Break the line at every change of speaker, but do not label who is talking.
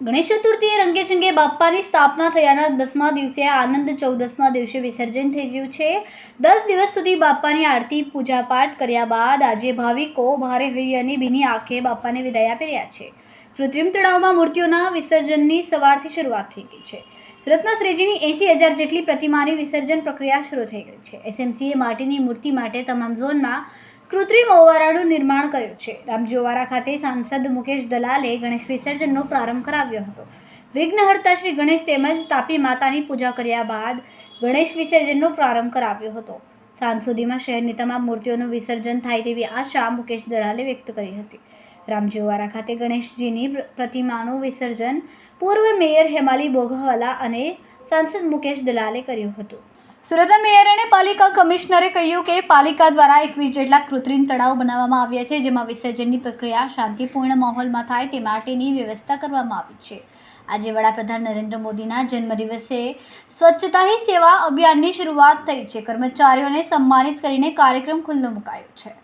ગણેશ ચતુર્થીએ રંગેચંગે બાપ્પાની સ્થાપના થયાના 10મા દિવસે આનંદ ચૌદસના દિવસે વિસર્જન થઈ રહ્યું છે। 10 દિવસ સુધી બાપ્પાની આરતી પૂજાપાઠ કર્યા બાદ આજે ભાવિકો ભારે હૈયાની ભીની આંખે બાપ્પાને વિદાય આપી રહ્યા છે। કૃત્રિમ તળાવમાં મૂર્તિઓના વિસર્જનની સવારથી શરૂઆત થઈ ગઈ છે। સુરતમાં શ્રીજીની 80,000 જેટલી પ્રતિમાની વિસર્જન પ્રક્રિયા શરૂ થઈ ગઈ છે। એસએમસીએ માટીની મૂર્તિ માટે તમામ ઝોનમાં કૃત્રિમ ઓવારાનું નિર્માણ કર્યું છે। રામજીઓવારા ખાતે સાંસદ મુકેશ દલાલે ગણેશ વિસર્જનનો પ્રારંભ કરાવ્યો હતો। વિઘ્નહર્તા શ્રી ગણેશ તેમજ તાપી માતાની પૂજા કર્યા બાદ ગણેશ વિસર્જનનો પ્રારંભ કરાવ્યો હતો। સાંજ સુધીમાં શહેરની તમામ મૂર્તિઓનું વિસર્જન થાય તેવી આશા મુકેશ દલાલે વ્યક્ત કરી હતી। રામજીઓવારા ખાતે ગણેશજીની પ્રતિમાનું વિસર્જન પૂર્વ મેયર હેમાલી બોઘવાલા અને સાંસદ મુકેશ દલાલે કર્યું હતું। સુરતના મેયર અને પાલિકા કમિશનરે કહ્યું કે પાલિકા દ્વારા 21 જેટલા કૃત્રિમ તળાવ બનાવવામાં આવ્યા છે, જેમાં વિસર્જનની પ્રક્રિયા શાંતિપૂર્ણ માહોલમાં થાય તે માટેની વ્યવસ્થા કરવામાં આવી છે। આજે વડાપ્રધાન નરેન્દ્ર મોદીના જન્મદિવસે સ્વચ્છતા હી સેવા અભિયાનની શરૂઆત થઈ છે। કર્મચારીઓને સન્માનિત કરીને કાર્યક્રમ ખુલ્લો મુકાયો છે।